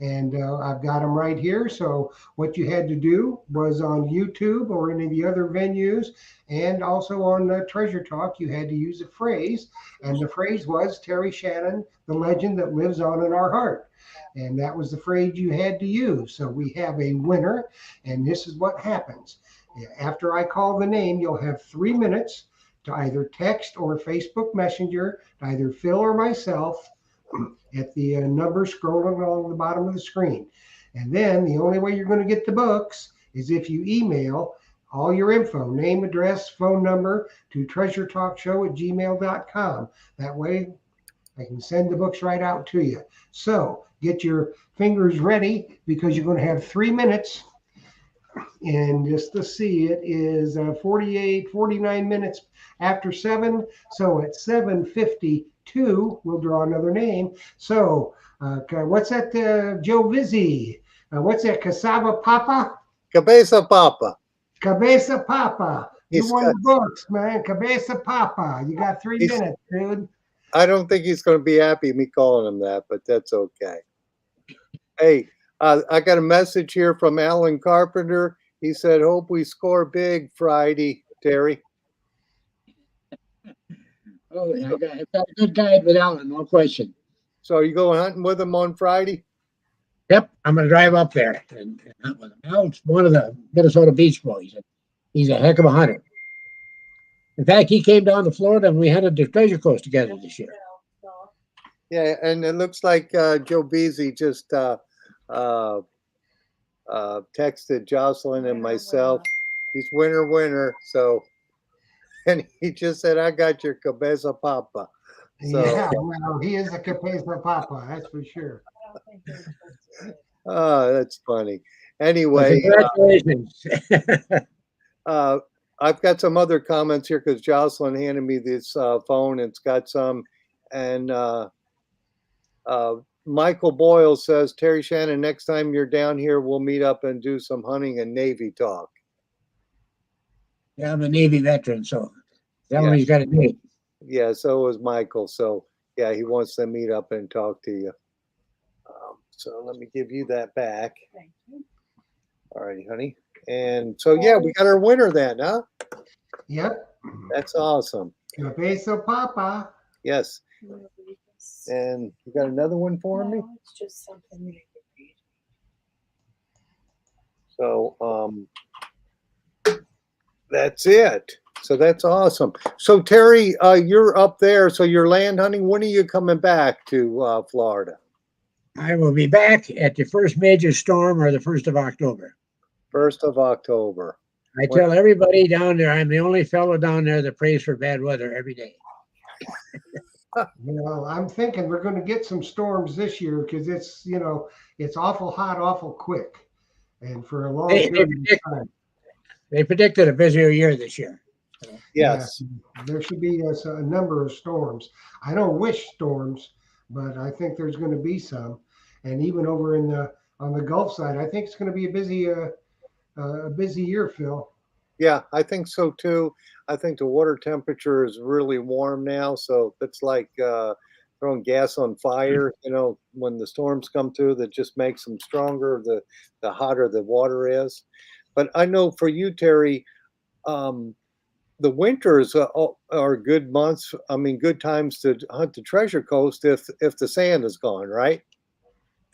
And I've got them right here. So what you had to do was on YouTube or any of the other venues, and also on Treasure Talk, you had to use a phrase. And the phrase was Terry Shannon, the legend that lives on in our heart. And that was the phrase you had to use. So we have a winner, and this is what happens. After I call the name, you'll have 3 minutes to either text or Facebook Messenger to either Phil or myself at the number scrolling along the bottom of the screen. And then the only way you're going to get the books is if you email all your info, name, address, phone number, to treasuretalkshow@gmail.com. That way I can send the books right out to you. So get your fingers ready, because you're going to have 3 minutes. And just to see, it is 49 minutes after 7. So at 7:52, we'll draw another name. So what's that, Joe Vizzi? What's that, Cassava Papa? Cabeza Papa. Cabeza Papa. You He's won got- the books, man. Cabeza Papa. You got 3 minutes, dude. I don't think he's going to be happy me calling him that, but that's okay. Hey, I got a message here from Alan Carpenter. He said, "Hope we score big Friday, Terry." Oh, I've got a good guide with Alan, no question. So are you going hunting with him on Friday? Yep, I'm going to drive up there and hunt with him. Al's one of the Minnesota Beach Boys. He's a heck of a hunter. In fact, he came down to Florida and we hunted the Treasure Coast together this year. Yeah, and it looks like Joe Beasy just texted Jocelyn and myself. He's winner. So, and he just said, "I got your cabeza papa." So, Yeah, well, he is a Cabeza Papa, that's for sure. oh, that's funny. Well, Anyway, congratulations. I've got some other comments here because Jocelyn handed me this phone. It's got some, and Michael Boyle says, "Terry Shannon, next time you're down here, we'll meet up and do some hunting and Navy talk." Yeah, I'm a Navy veteran, so tell him Yeah. he's got a date. Yeah, so was Michael. So yeah, he wants to meet up and talk to you. So let me give you that back. Thank you. All right, honey. And so yeah, we got our winner then, huh? Yep. That's awesome. Cabeza Papa. Yes. And you got another one for me? No, it's just something that I could read. So that's it. So that's awesome. So Terry, you're up there. So you're land hunting. When are you coming back to Florida? I will be back at the first major storm or the 1st of October. 1st of October. I tell everybody down there, I'm the only fellow down there that prays for bad weather every day. You know, I'm thinking we're going to get some storms this year because it's, you know, it's awful hot, awful quick, and for a long period of time. They predicted a busier year this year. Yes. Yeah, there should be a number of storms. I don't wish storms, but I think there's going to be some. And even over in the on the Gulf side, I think it's going to be a busy year, Phil. Yeah, I think so too. I think the water temperature is really warm now, so it's like throwing gas on fire. You know, when the storms come through, that just makes them stronger. The hotter the water is. But I know for you, Terry, the winters are good months. I mean, good times to hunt the Treasure Coast if the sand is gone, right?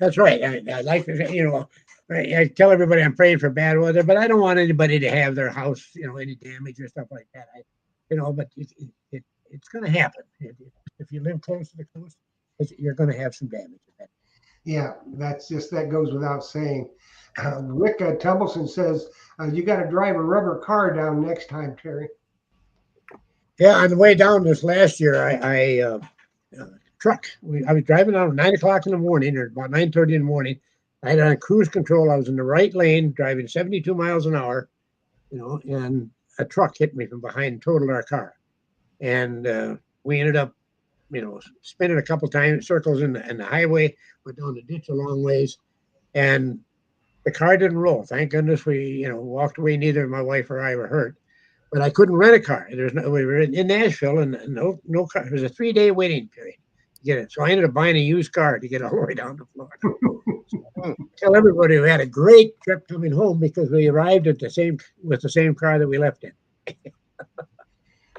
That's right. I like to, you know, I tell everybody I'm praying for bad weather, but I don't want anybody to have their house, you know, any damage or stuff like that. You know, but it's going to happen. If you live close to the coast, you're going to have some damage. Yeah, that goes without saying. Rick Tumbleson says you got to drive a rubber car down next time, Terry. Yeah, on the way down this last year, I was driving out at 9 o'clock in the morning, or about 9:30 in the morning. I had on cruise control. I was in the right lane, driving 72 miles an hour, you know, and a truck hit me from behind and totaled our car. And we ended up, you know, spinning a couple times, circles in the highway, went down the ditch a long ways, and the car didn't roll. Thank goodness we, you know, walked away. Neither my wife or I were hurt. But I couldn't rent a car. We were in Nashville, and no car. It was a 3-day waiting period to get it. So I ended up buying a used car to get all the way down to Florida. Tell everybody we had a great trip coming home because we arrived with the same car that we left in.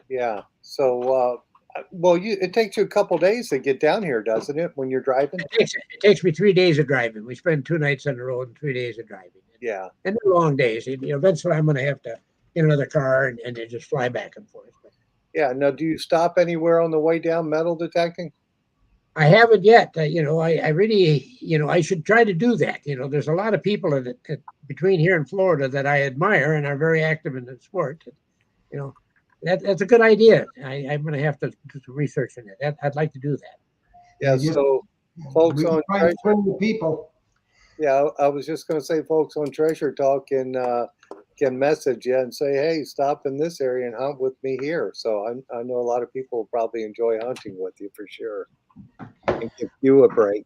Yeah. So, well, it takes you a couple days to get down here, doesn't it? When you're driving. It takes me 3 days of driving. We spend 2 nights on the road and 3 days of driving. Yeah. And they're long days. You know, eventually I'm going to have to get another car and then just fly back and forth. Yeah. Now, do you stop anywhere on the way down metal detecting? I haven't yet. You know, I really, you know, I should try to do that. You know, there's a lot of people between here and Florida that I admire and are very active in the sport. You know, that's a good idea. I'm going to have to do some research in it. I'd like to do that. Yeah. So, folks on Treasure, the people. yeah, I was just going to say, folks on Treasure Talk can message you and say, hey, stop in this area and hunt with me here. So I know a lot of people will probably enjoy hunting with you for sure and give you a break.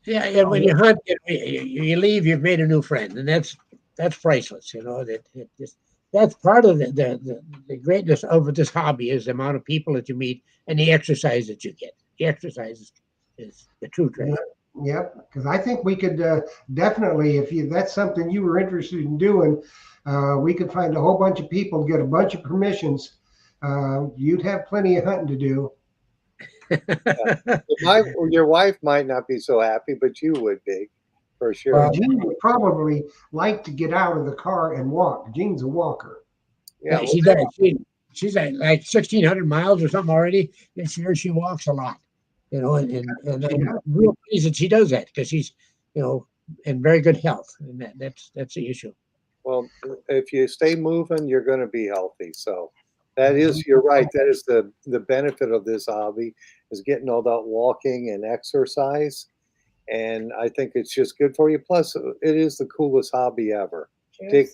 Yeah, and when you hunt, you leave, you've made a new friend, and that's priceless. You know, that's part of the greatness of this hobby is the amount of people that you meet and the exercise that you get. The exercise is the true treasure. Yep, because I think we could definitely, if that's something you were interested in doing, we could find a whole bunch of people, get a bunch of permissions. You'd have plenty of hunting to do. Yeah. Your wife might not be so happy, but you would be, for sure. Well, Jean would probably like to get out of the car and walk. Jean's a walker. Yeah, she does. She's at like 1,600 miles or something already this year. She walks a lot, you know, and I'm real pleased that she does that because she's, you know, in very good health, and that's the issue. Well, if you stay moving, you're going to be healthy. So that is, you're right. That is the benefit of this hobby is getting all that walking and exercise. And I think it's just good for you. Plus, it is the coolest hobby ever. Dan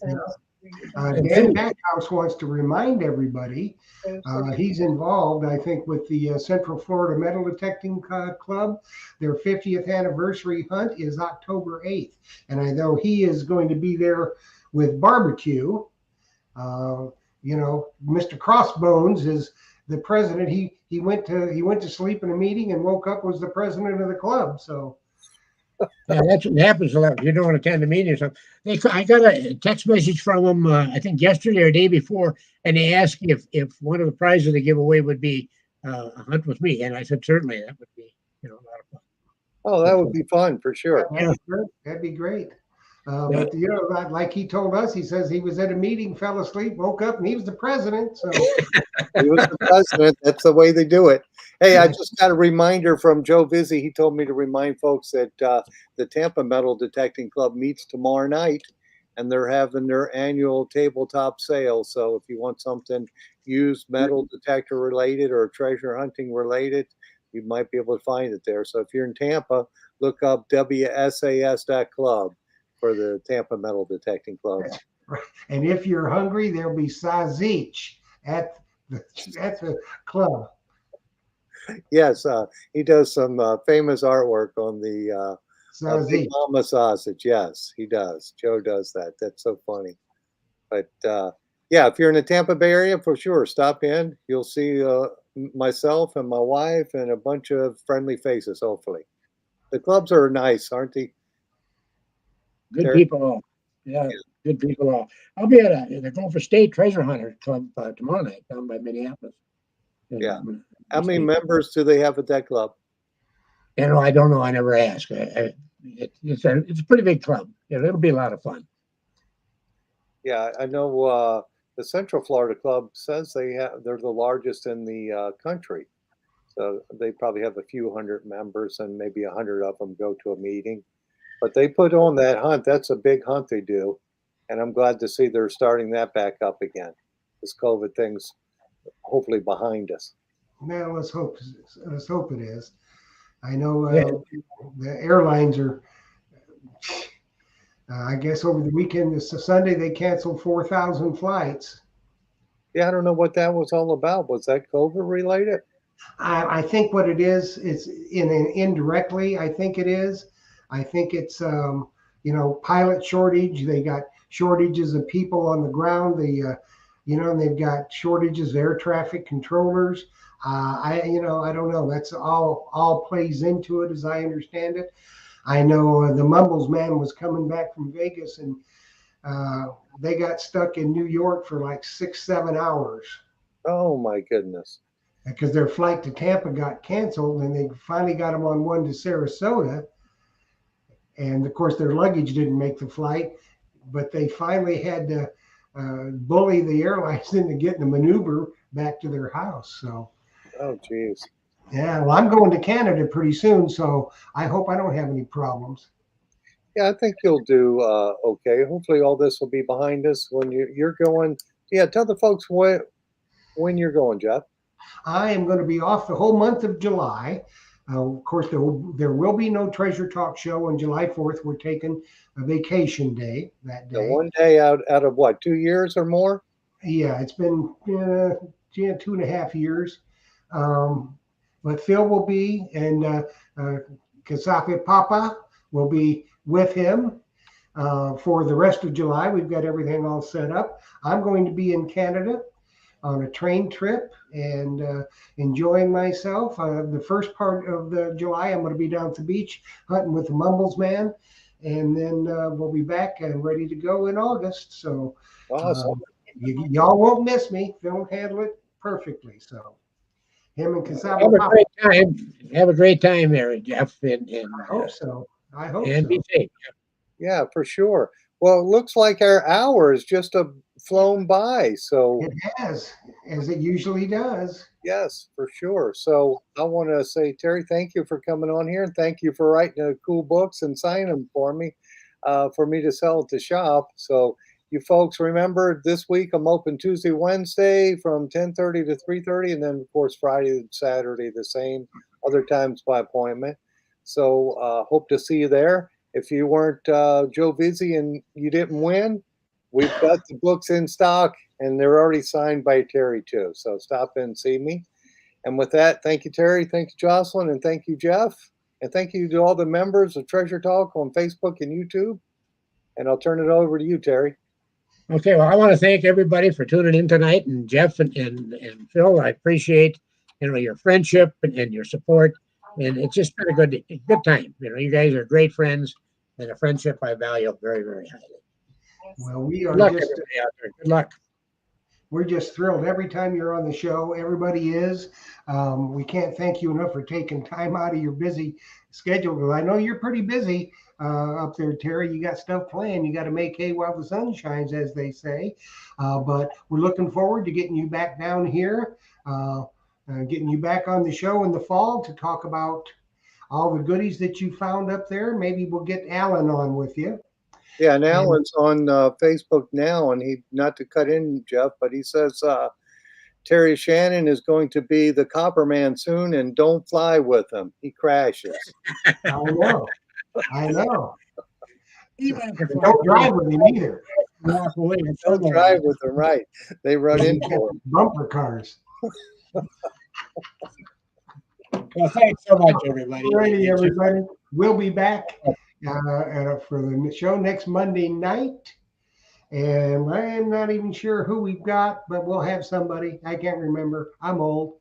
Backhouse wants to remind everybody he's involved, I think, with the Central Florida Metal Detecting Club. Their 50th anniversary hunt is October 8th. And I know he is going to be there with barbecue. You know, Mr. Crossbones is the president. He went to sleep in a meeting and woke up was the president of the club. So yeah, that's what happens a lot. You don't attend a meeting or something. I got a text message from them, I think yesterday or day before, and they asked if one of the prizes they give away would be a hunt with me, and I said certainly that would be A lot of fun. Oh, that would be fun for sure. Yeah. That'd be great. Yeah. But like he told us, he says he was at a meeting, fell asleep, woke up, and he was the president. So He was the president. That's the way they do it. Hey, I just got a reminder from Joe Vizzi. He told me to remind folks that the Tampa Metal Detecting Club meets tomorrow night, and they're having their annual tabletop sale. So if you want something used metal detector related or treasure hunting related, you might be able to find it there. So if you're in Tampa, look up WSAS.club for the Tampa Metal Detecting Club. and if you're hungry, there'll be Sazich at the club. Yes, he does some famous artwork on the Big Sazich. Mama sausage. Yes, he does. Joe does that. That's so funny. But yeah, if you're in the Tampa Bay area, for sure, stop in. You'll see myself and my wife and a bunch of friendly faces, hopefully. The clubs are nice, aren't they? Good Terry? people all. Yeah, good people all. I'll be at the Gopher State Treasure Hunter Club tomorrow night down by Minneapolis. Yeah. How many members do they have at that club? I don't know. I never asked. It's a pretty big club. It'll be a lot of fun. Yeah, I know the Central Florida Club says they're the largest in the country. So they probably have a few hundred members, and maybe 100 of them go to a meeting. But they put on that hunt. That's a big hunt they do, and I'm glad to see they're starting that back up again. This COVID thing's hopefully behind us. Now let's hope it is. I know Yeah. the airlines are. I guess over the weekend, this Sunday, they canceled 4,000 flights. Yeah, I don't know what that was all about. Was that COVID related? I think what it is indirectly. I think it is. I think it's pilot shortage. They got shortages of people on the ground. And they've got shortages of air traffic controllers. I don't know. That's all plays into it as I understand it. I know the Mumbles man was coming back from Vegas, and they got stuck in New York for like 6-7 hours. Oh my goodness. Because their flight to Tampa got canceled, and they finally got them on one to Sarasota. And of course, their luggage didn't make the flight, but they finally had to bully the airlines into getting a maneuver back to their house. So, oh geez. Yeah, well, I'm going to Canada pretty soon, so I hope I don't have any problems. Yeah, I think you'll do okay. Hopefully, all this will be behind us when you're going. Yeah, tell the folks when you're going, Jeff. I am going to be off the whole month of July. Of course, there will be no Treasure Talk show on July 4th. We're taking a vacation day that day. So one day out of what, 2 years or more? Yeah, it's been 2.5 years. But Phil will be, and Kasape Papa will be with him for the rest of July. We've got everything all set up. I'm going to be in Canada on a train trip and enjoying myself. The first part of July, I'm going to be down at the beach hunting with the Mumbles man, and then we'll be back and ready to go in August. So Awesome. y'all won't miss me. They'll handle it perfectly. So him and Kasaba Have a Papa. great time. Have a great time there, Jeff. And I hope so. I hope and so. be safe. Yeah, for sure. Well, it looks like our hour has just flown by. So It has, as it usually does. yes, for sure. So I want to say, Terry, thank you for coming on here, and thank you for writing the cool books and signing them for me to sell at the shop. So you folks remember, this week I'm open Tuesday, Wednesday from 10:30 to 3:30, and then of course Friday and Saturday the same. Other times by appointment. So hope to see you there. If you weren't Joe Vizzi and you didn't win, we've got the books in stock, and they're already signed by Terry too. So stop in and see me. And with that, thank you, Terry. Thank you, Jocelyn. And thank you, Jeff. And thank you to all the members of Treasure Talk on Facebook and YouTube. And I'll turn it over to you, Terry. Okay, well, I want to thank everybody for tuning in tonight, and Jeff and Phil. I appreciate your friendship and your support, and it's just been a good time. You guys are great friends, and a friendship I value very, very highly. Well, we Good are luck, just everybody out there. Good luck. we're just thrilled every time you're on the show. Everybody is. We can't thank you enough for taking time out of your busy schedule. Because I know you're pretty busy up there, Terry. You got stuff planned. You got to make hay while the sun shines, as they say. But we're looking forward to getting you back down here, getting you back on the show in the fall to talk about all the goodies that you found up there. Maybe we'll get Alan on with you. Yeah, and Alan's on Facebook now, and he, not to cut in, Jeff, but he says Terry Shannon is going to be the Copper Man soon, and don't fly with him. He crashes. I know. I know. Even if it's Don't drive with him either. walk away and Don't somewhere. drive with him, right? They run You into got him. bumper cars. Well, thanks so much, everybody. Alrighty, everybody. We'll be back for the show next Monday night. And I am not even sure who we've got, but we'll have somebody. I can't remember. I'm old.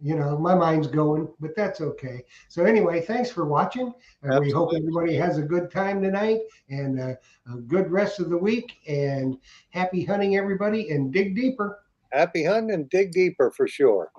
You know, my mind's going, but that's okay. So anyway, thanks for watching. And we hope everybody has a good time tonight and a good rest of the week. And happy hunting, everybody, and dig deeper. Happy hunting and dig deeper for sure.